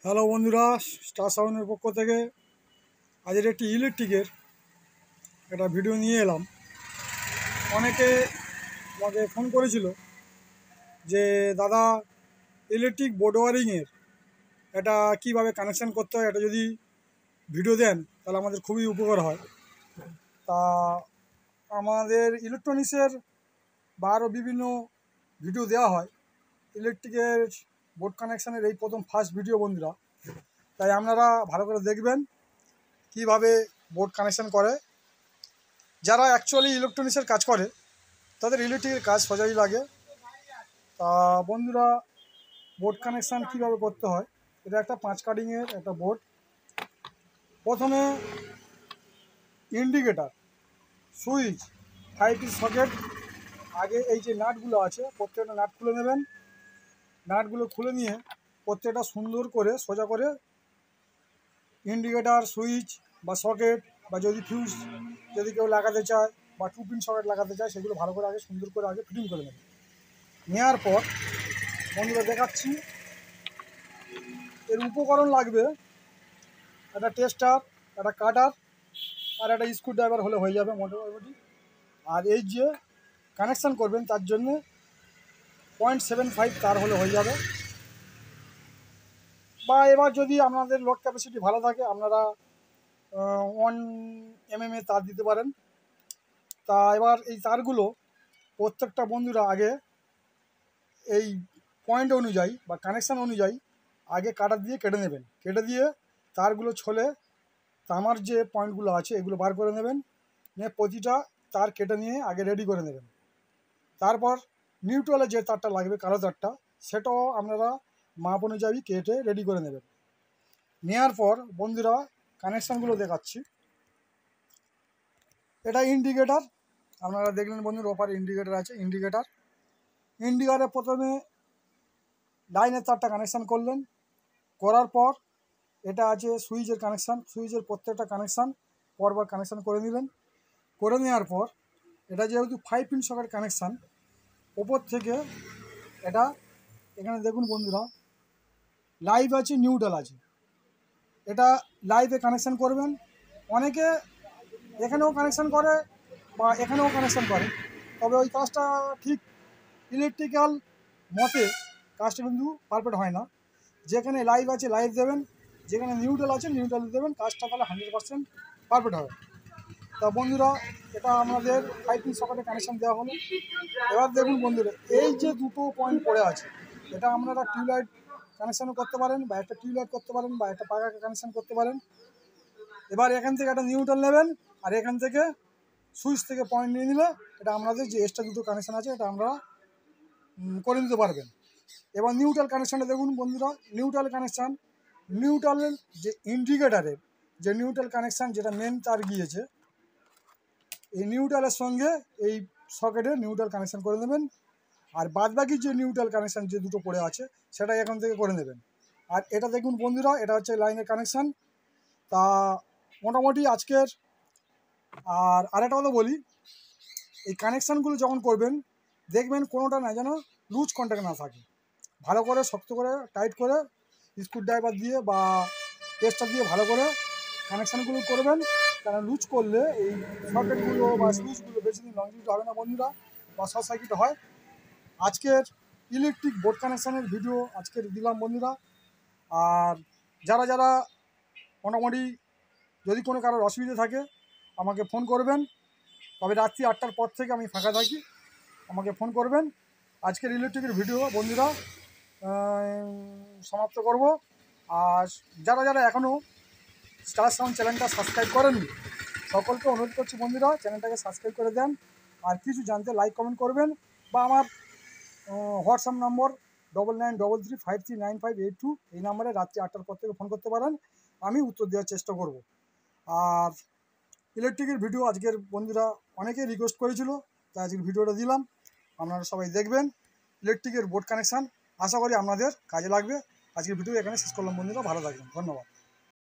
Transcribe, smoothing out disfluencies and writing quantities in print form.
Hello বন্ধুরা, star সাউন্ডের পক্ষ থেকে আজের একটি ইলেকট্রিকের একটা ভিডিও নিয়ে এলাম। অনেকে আমাকে ফোন করেছিল যে দাদা, ইলেকট্রিক বোর্ড ওয়ারিংয়ের এটা কীভাবে কানেকশান করতে হয়, এটা যদি ভিডিও দেন তাহলে আমাদের খুবই উপকার হয়। তা আমাদের ইলেকট্রনিক্সের বা আরও বিভিন্ন ভিডিও দেওয়া হয়। ইলেকট্রিকের বোর্ড কানেকশানের এই প্রথম ফার্স্ট ভিডিও বন্ধুরা, তাই আপনারা ভালো করে দেখবেন কীভাবে বোর্ড কানেকশান করে। যারা অ্যাকচুয়ালি ইলেকট্রনিক্সের কাজ করে তাদের ইলেকট্রিকের কাজ সোজাই লাগে। তা বন্ধুরা, বোর্ড কানেকশান কীভাবে করতে হয়, এটা একটা 5 কাটিংয়ের একটা বোর্ড। প্রথমে ইন্ডিকেটার, সুইচ, 5 সকেট, আগে এই যে নাটগুলো আছে প্রত্যেকটা নাট খুলে নেবেন। নাটগুলো খুলে নিয়ে প্রত্যেকটা সুন্দর করে সোজা করে ইন্ডিকেটার, সুইচ বা সকেট বা যদি ফিউজ যদি কেউ লাগাতে চায় বা 2 পিন সকেট লাগাতে চায়, সেগুলো ভালো করে আগে সুন্দর করে আগে ফিটিং করে নেবেন। নেওয়ার পর বন্ধুরা দেখাচ্ছি, এর উপকরণ লাগবে একটা টেস্টার, একটা কাটার আর একটা স্ক্রু ড্রাইভার হলে হয়ে যাবে মোটামুটি। আর এই যে কানেকশান করবেন তার জন্যে 0.75 তার হলে হয়ে যাবে। বা এবার যদি আপনাদের লোড ক্যাপাসিটি ভালো থাকে আপনারা 1 mm তার দিতে পারেন। তা এবার এই তারগুলো প্রত্যেকটা বন্ধুরা আগে এই পয়েন্ট অনুযায়ী বা কানেকশান অনুযায়ী আগে কাটার দিয়ে কেটে নেবেন। কেটে দিয়ে তারগুলো ছলে তামার যে পয়েন্টগুলো আছে এগুলো বার করে নেবেন। নিয়ে প্রতিটা তার কেটে নিয়ে আগে রেডি করে নেবেন। তারপর নিউট্রালে যে তারটা লাগবে, কালো তারটা, সেটাও আপনারা মাপ অনুযায়ী কেটে রেডি করে নেবেন। নেওয়ার পর বন্ধুরা কানেকশানগুলো দেখাচ্ছি। এটা ইন্ডিকেটার, আপনারা দেখলেন বন্ধুর ওপারে ইন্ডিকেটার আছে। ইন্ডিকেটারে প্রথমে লাইনের তারটা কানেকশান করলেন। করার পর এটা আছে সুইচের কানেকশান, সুইচের প্রত্যেকটা কানেকশান পরপর কানেকশান করে নেবেন। করে নেওয়ার পর এটা যেহেতু 5 পিন সকেট কানেকশান, ওপর থেকে এটা এখানে দেখুন বন্ধুরা, লাইভ আছে, নিউট্রাল আছে। এটা লাইভে কানেকশান করবেন। অনেকে এখানেও কানেকশান করে বা এখানেও কানেকশান করে, তবে ওই কাজটা ঠিক ইলেকট্রিক্যাল মতে কাজটা কিন্তু পারফেক্ট হয় না। যেখানে লাইভ আছে লাইভ দেবেন, যেখানে নিউট্রাল আছে নিউট্রাল দেবেন, কাজটা তাহলে 100% পারফেক্ট হবে। তা বন্ধুরা, এটা আমাদের 5 পিন সকেটে কানেকশান দেওয়া হলো। এবার দেখুন বন্ধুরা, এই যে দুটো পয়েন্ট পড়ে আছে, এটা আপনারা টিউবলাইট কানেকশানও করতে পারেন বা একটা টিউবলাইট করতে পারেন বা একটা পাখাকে কানেকশান করতে পারেন। এবার এখান থেকে একটা নিউট্রাল নেবেন আর এখান থেকে সুইচ থেকে পয়েন্ট নিয়ে নিলে এটা আপনাদের যে এক্সট্রা দুটো কানেকশান আছে এটা আমরা করে নিতে পারবেন। এবার নিউট্রাল কানেকশানটা দেখুন বন্ধুরা, নিউট্রালের যে ইন্ডিকেটারের যে নিউট্রাল কানেকশান, যেটা মেন তার গিয়েছে, এই নিউট্রালের সঙ্গে এই সকেটে নিউট্রাল কানেকশান করে নেবেন। আর বাদবাকি যে নিউট্রাল কানেকশান যে দুটো পড়ে আছে সেটাই এখান থেকে করে নেবেন। আর এটা দেখুন বন্ধুরা, এটা হচ্ছে লাইনের কানেকশান। তা মোটামুটি আজকের আর আরেকটা কথা বলি, এই কানেকশানগুলো যখন করবেন দেখবেন কোনোটা না যেন লুজ কন্ট্যাক্ট না থাকে। ভালো করে শক্ত করে টাইট করে স্ক্রু ড্রাইভার দিয়ে বা টেস্টার দিয়ে ভালো করে কানেকশানগুলো করবেন। কারণ লুজ করলে এই সকেটগুলো বা সুইচগুলো বেশি দিন লংজিভিটি হবে না বন্ধুরা, বা শর্ট সার্কিট হয়। আজকের ইলেকট্রিক বোর্ড কানেকশানের ভিডিও আজকের দিলাম বন্ধুরা। আর যারা যারা মোটামুটি যদি কোনো কারোর অসুবিধা থাকে আমাকে ফোন করবেন, তবে রাত্রি 8টার পর থেকে আমি ফাঁকা থাকি, আমাকে ফোন করবেন। আজকের ইলেকট্রিকের ভিডিও বন্ধুরা সমাপ্ত করব। আর যারা যারা এখনও স্টার সাউন্ড চ্যানেলটা সাবস্ক্রাইব করেননি সকলকে অনুরোধ করছি বন্ধুরা, চ্যানেলটাকে সাবস্ক্রাইব করে দেন। আর কিছু জানতে লাইক কমেন্ট করবেন বা আমার হোয়াটসঅ্যাপ নম্বর 9933539582 এই নাম্বারে রাত্রি 8টার পর থেকে ফোন করতে পারেন, আমি উত্তর দেওয়ার চেষ্টা করব। আর ইলেকট্রিকের ভিডিও আজকের বন্ধুরা অনেকেই রিকোয়েস্ট করেছিল, তাই আজকের ভিডিওটা দিলাম। আপনারা সবাই দেখবেন ইলেকট্রিকের বোর্ড কানেকশান, আশা করি আপনাদের কাজে লাগবে। আজকের ভিডিও এখানে শেষ করলাম বন্ধুরা, ভালো থাকবেন, ধন্যবাদ।